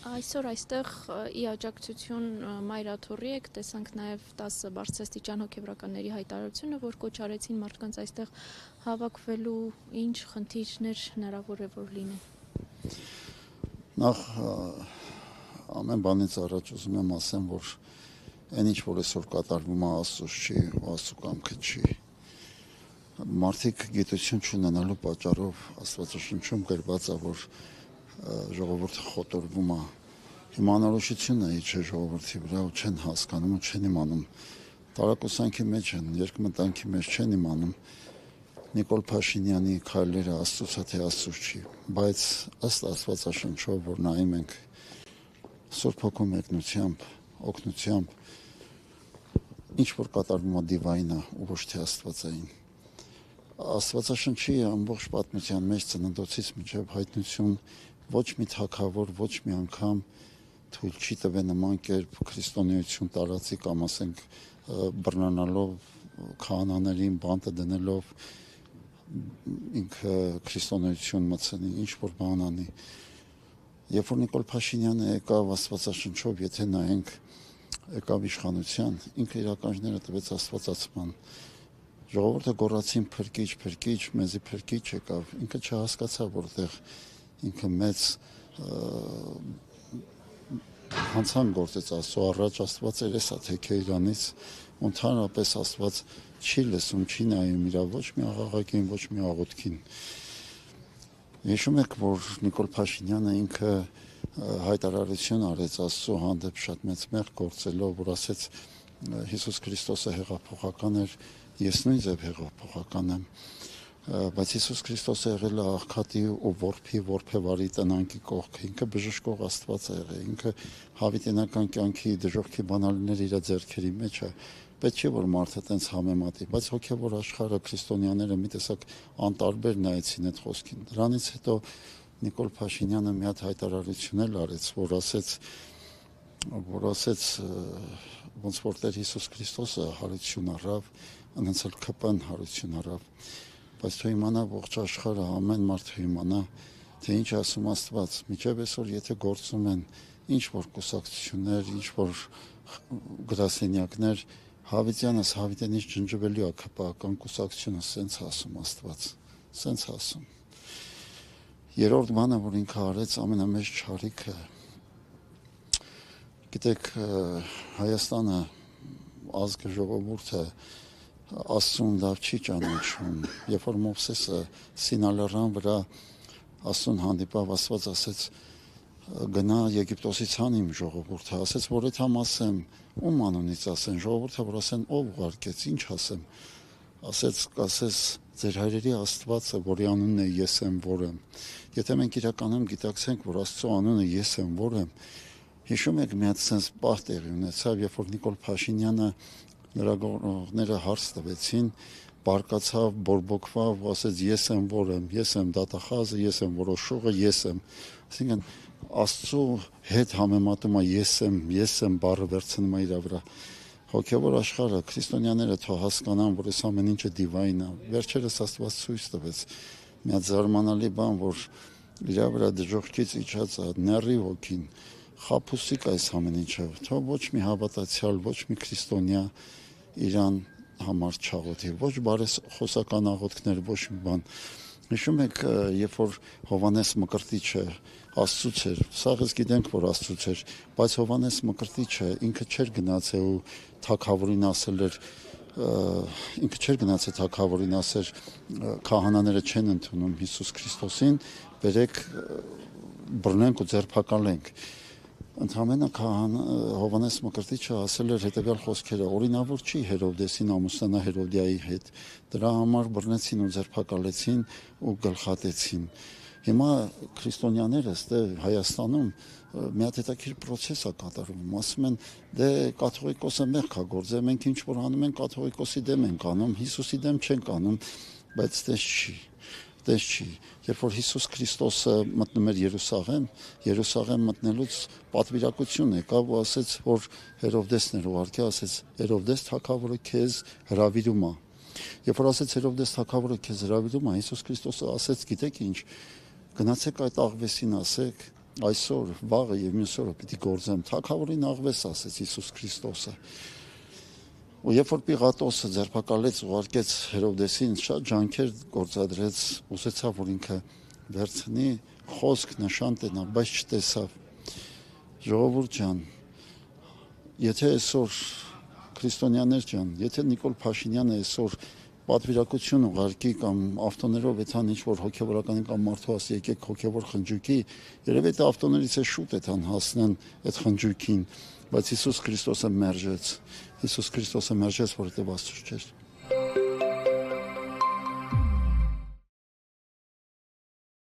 Այսօր այստեղ ի աջակցություն Մայրաթորի եք տեսանք նաև 10 բարձրաստիճան հոգևորականների հայտարարությունը, որ կոչ արեցին մարդկանց այստեղ հավաքվելու, ինչ խնդիրներ հնարավոր է որ լինեն։ Նախ ամեն բանից առաջ ուզում եմ ասեմ, որ այն ինչ որ այսօր կատարվում է Աստծուց չի, Աստծու կամքը չի։ Մարդիկ գիտություն չունենալու պատճառով Աստվածաշնչում գրված է, որ ժողովուրդը խոտորվում է, հիմանորոշությունը իջե ժողովրդի վրա ու չեն հասկանում ու չեն իմանում, տարակուսանքի մեջ են, երկմտանքի մեջ չեն իմանում Նիկոլ Փաշինյանի քայլերը Աստծուց է թե Աստծուց չի, բայց ըստ Աստվածաշնչով, որ նայում ենք Սուրբ Հոգու մեկնությամբ, օգնությամբ, ինչ որ կատարվում է դիվային է ու ոչ թե աստվածային։ Աստվածաշնչի ամբողջ պատմության մեջ ծննդոցից մինչև հայտնություն ոչ մի թագավոր, ոչ մի անգամ թույլ չի տվել նման կերպ քրիստոնեություն տարածի կամ ասենք բռնանալով քահանաներին բանտը դնելով ինքը քրիստոնեություն մտցնի, ինչ որ բան անի։ Երբ որ Նիկոլ Փաշինյանը եկավ Աստվածաշնչով, եթե նայենք եկավ իշխանության, ինքը իր ականջները տվեց աստվածացման։ Ժողովուրդը գոռացին փրկիչ, փրկիչ, մեզի փրկիչ եկավ, ինքը չհասկացավ որտեղ ինքը մեծ հանցան գործեց Աստծո առաջ, Աստված երեսա թեքե իրանից, ընդհանրապես Աստված չի լսում, չի նայում իրա ոչ մի աղաղակին, ոչ մի աղոթքին։ Հիշում եք, որ Նիկոլ Փաշինյանը ինքը հայտարարություն արեց Աստծո հանդեպ շատ մեծ մեղք գործելով, որ ասեց Հիսուս Քրիստոսը հեղափոխական էր, ես նույն ձև հեղափոխական եմ, բայց Հիսուս Քրիստոսը եղել է աղքատի ու որբի որբևարի տնանքի կողքը, ինքը բժշկող Աստված է եղել, ինքը հավիտենական կյանքի դժոխքի բանալիները իր ձեռքերի մեջ է, պետք չէ որ մարդը տենց համեմատի, բայց հոգևոր աշխարհը քրիստոնյաները մի տեսակ անտարբեր նայեցին այդ խոսքին։ Դրանից հետո Նիկոլ Փաշինյանը մի հատ հայտարարություն էլ արեց, որ ասեց ոնց որ Տեր Հիսուս Քրիստոսը հարություն առավ, անցել ԿՊ-ն հարություն առավ, բայց թող իմանա ողջ աշխարհը, ամեն մարդ իմանա, թե ինչ ասում Աստված, միջև այսօր եթե գործում են ինչ որ կուսակցություններ, ինչ որ գրասենյակներ, հավիտյանս հավիտենից ջնջվելու է ԿՊ-ական կուսակցությունը, սենց ասում Աստված, սենց ասում։ Երրորդ բանը, որ ինքը արեց, ամենամեծ չարիքը, գիտեք, Հայաստանը ազգը ժողովուրդը Աստծուն լավ չի ճանաչում, երբ որ Մովսեսը Սինալեռան վրա Աստծուն հանդիպավ, Աստված ասեց գնա Եգիպտոսից հան իմ ժողովուրդը, ասեց որ այդ համ ասեմ, ում անունից ասեն, ժողովուրդը որ ասեն ով ուղարկեց, ինչ ասեմ, ասես ձեր հայրերի Աստվածը, որի անունն է ես եմ որ եմ։ Եթե մենք իրականում գիտակցենք, որ Աստծո անունը ես եմ որ եմ, հիշում եք մի հատ sense պահ տեղի ունեցավ, երբ որ Նիկոլ Փաշինյանը լրագրողները հարց տվեցին, բարկացավ, բորբոքվավ, ասեց ես եմ որ եմ, ես եմ դատախազը, ես եմ որոշողը, ես եմ։ Այսինքն Աստծո հետ համեմատում է ես եմ բառը վերցնում է իր վրա։ Հոգևոր աշխարհը քրիստոնյաները թող հասկանան, որ այս ամեն ինչը դիվային է։ Վերջերս Աստված ցույց տվեց մի հատ զարմանալի բան, որ իր վրա դժոխքից իջած է նեռի ոգին, խաբուսիկ այս ամեն ինչը։ Թող ոչ մի հավատացյալ, ոչ մի քրիստոնյա իրան համար չաղոթի, ոչ բարեսխոսական աղոթքներ, ոչ մի բան։ Հիշում եք, երբ որ Հովանես Մկրտիչը Աստծուց էր, սաղ գիտենք, որ Աստծուց էր, բայց Հովանես Մկրտիչը ինքը չէր գնացել ու թագավորին ասել էր, ինքը չէր գնացել թագավորին ասել, քահանաները չեն ընդունում Հիսուս Քրիստոսին, բերեք բռնենք ու ձերբակալենք։ Ընդհանրապես Հովանես Մկրտիչը ասել էր հետևյալ խոսքերը. օրինավոր չի Հերովդեսին ամուսնանա Հերովդիայի հետ, դրա համար բռնեցին ու ձերբակալեցին ու գլխատեցին։ Հիմա քրիստոնյաները ստե Հայաստանում մի հատ հետաքրքիր process է կատարվում, ասում են դե կաթողիկոսը մեղք է գործել, մենք ինչ որ անում ենք կաթողիկոսի դեմ ենք անում, Հիսուսի դեմ չենք անում, բայց դες չի։ Երբ որ Հիսուս Քրիստոսը մտնում էր Երուսաղեմ մտնելուց պատվիրակություն եկավ ու ասեց, որ Հերովդեսն էր ուղարկել, ասեց Հերովդես թագավորը քեզ հրավիրում է։ Երբ որ ասեց Հերովդես թագավորը քեզ հրավիրում է, Հիսուս Քրիստոսը ասեց, գիտեք ինչ, գնացեք այդ աղվեսին ասեք, այսօր, վաղը եւ մյուս օրը պիտի գործեմ։ Թագավորին աղվես ասեց Հիսուս Քրիստոսը։ Ու երբ որ Պիղատոսը ձերբակալեց, ուղարկեց Հերովդեսին, շատ ջանքեր գործադրեց, ուզեցավ, որ ինքը վերցնի խոսք նշան տնա, բայց չտեսավ։ Ժողովուրդ ջան, եթե այսօր քրիստոնյաներ ջան, եթե Նիկոլ Փաշինյանը այսօր պատվիրակություն ուղարկի կամ ավտոներով էթան ինչ-որ հոգևորականին կամ մարդու ասի եկեք հոգևոր խնջույքի, երևի այդ ավտոներից է շուտ էթան հասնեն այդ խնջույքին, բայց Հիսուս Քրիստոսը մերժեց, որովհետև Աստծո չէր։